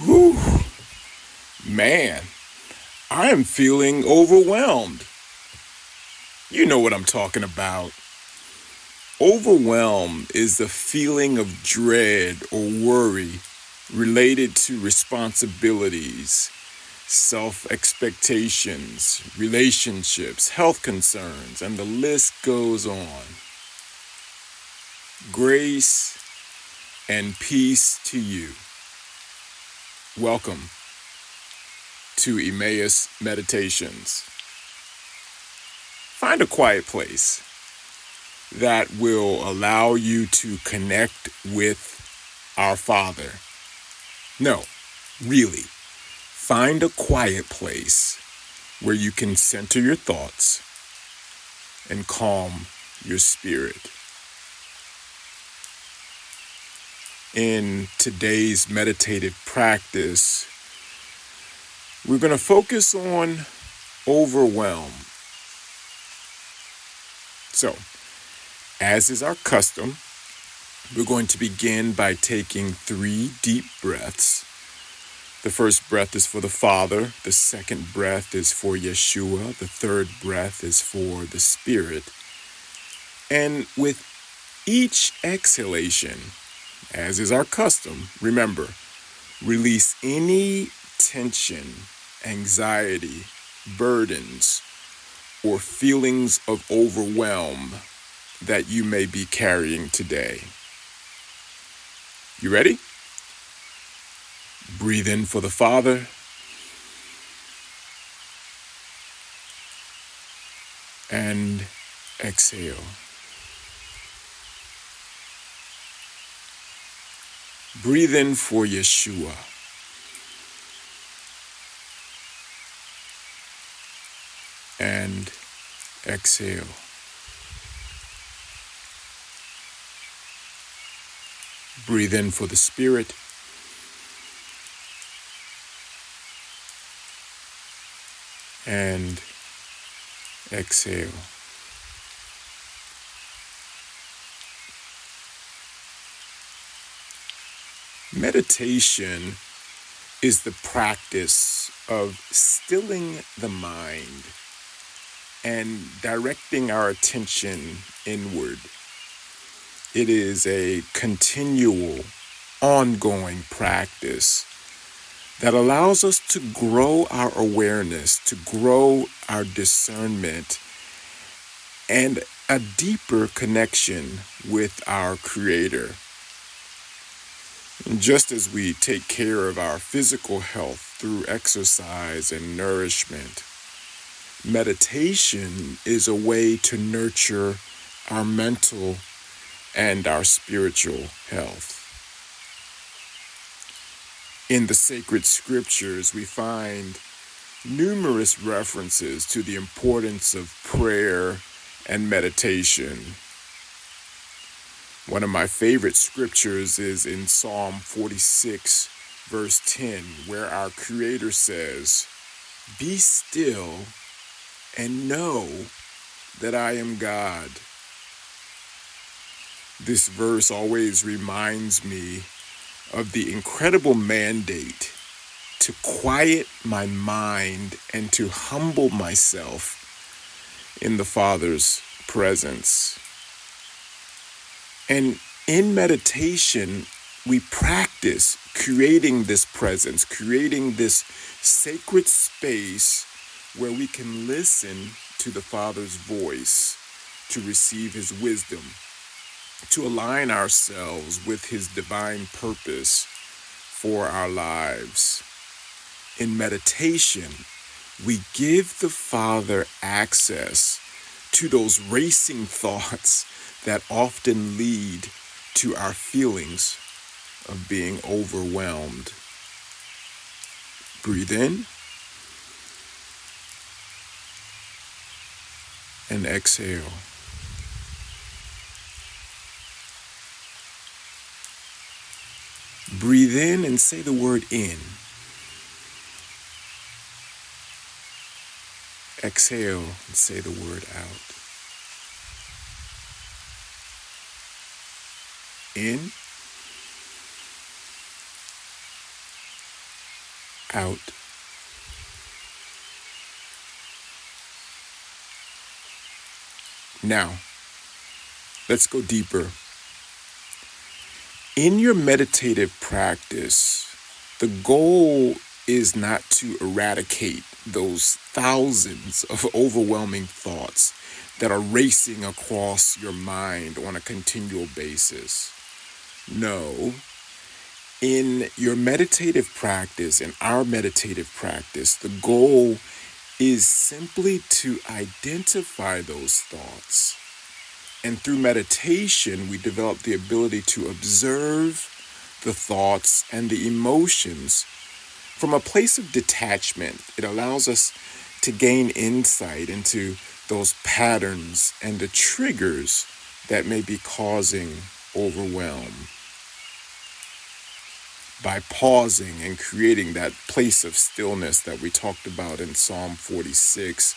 Whew, man, I am feeling overwhelmed. You know what I'm talking about. Overwhelm is the feeling of dread or worry related to responsibilities, self expectations, relationships, health concerns, and the list goes on. Grace and peace to you. Welcome to Emmaus Meditations. Find a quiet place that will allow you to connect with our Father. No, really, find a quiet place where you can center your thoughts and calm your spirit. In today's meditative practice, we're going to focus on overwhelm. So, as is our custom, we're going to begin by taking 3 deep breaths. The first breath is for the Father, the second breath is for Yeshua, the third breath is for the Spirit. And with each exhalation, as is our custom, remember, release any tension, anxiety, burdens, or feelings of overwhelm that you may be carrying today. You ready? Breathe in for the Father. And exhale. Breathe in for Yeshua. And exhale. Breathe in for the Spirit. And exhale. Meditation is the practice of stilling the mind and directing our attention inward. It is a continual, ongoing practice that allows us to grow our awareness, to grow our discernment, and a deeper connection with our Creator. And just as we take care of our physical health through exercise and nourishment, meditation is a way to nurture our mental and our spiritual health. In the sacred scriptures, we find numerous references to the importance of prayer and meditation. One of my favorite scriptures is in Psalm 46, verse 10, where our Creator says, "Be still and know that I am God." This verse always reminds me of the incredible mandate to quiet my mind and to humble myself in the Father's presence. And in meditation, we practice creating this presence, creating this sacred space where we can listen to the Father's voice, to receive His wisdom, to align ourselves with His divine purpose for our lives. In meditation, we give the Father access to those racing thoughts that often lead to our feelings of being overwhelmed. Breathe in and exhale. Breathe in and say the word in. Exhale and say the word out. In out. Now, let's go deeper. In your meditative practice, the goal is not to eradicate those thousands of overwhelming thoughts that are racing across your mind on a continual basis. No, in your meditative practice, in our meditative practice, the goal is simply to identify those thoughts. And through meditation, we develop the ability to observe the thoughts and the emotions from a place of detachment. It allows us to gain insight into those patterns and the triggers that may be causing overwhelm. By pausing and creating that place of stillness that we talked about in Psalm 46,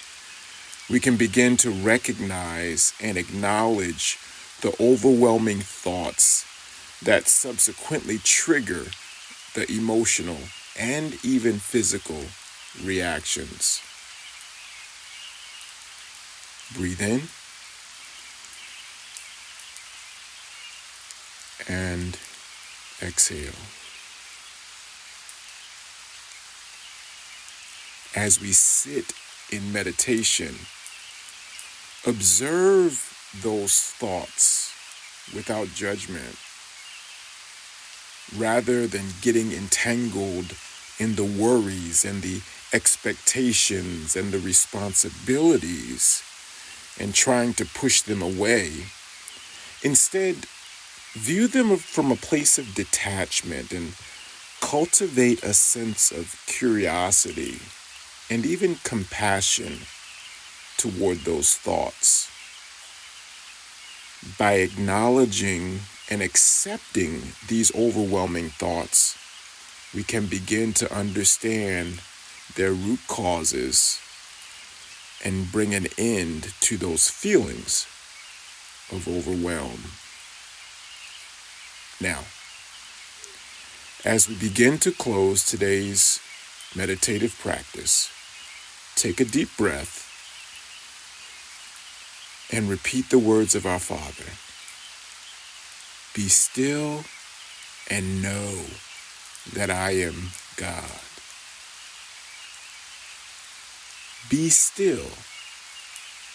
we can begin to recognize and acknowledge the overwhelming thoughts that subsequently trigger the emotional and even physical reactions. Breathe in and exhale. As we sit in meditation, observe those thoughts without judgment, rather than getting entangled in the worries and the expectations and the responsibilities and trying to push them away. Instead, view them from a place of detachment and cultivate a sense of curiosity and even compassion toward those thoughts. By acknowledging and accepting these overwhelming thoughts, we can begin to understand their root causes and bring an end to those feelings of overwhelm. Now, as we begin to close today's meditative practice, take a deep breath and repeat the words of our Father. Be still and know that I am God. Be still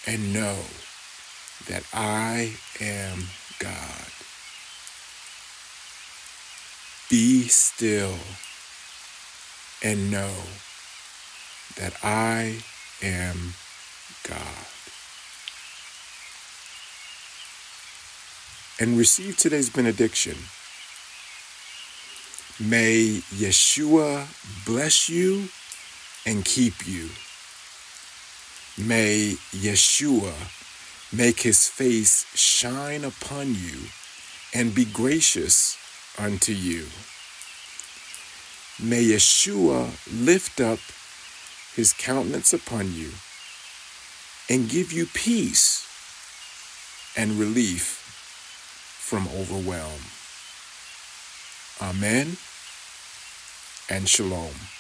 and know that I am God. Be still and know that I am God. And receive today's benediction. May Yeshua bless you and keep you. May Yeshua make his face shine upon you and be gracious unto you. May Yeshua lift up his countenance upon you and give you peace and relief from overwhelm. Amen and shalom.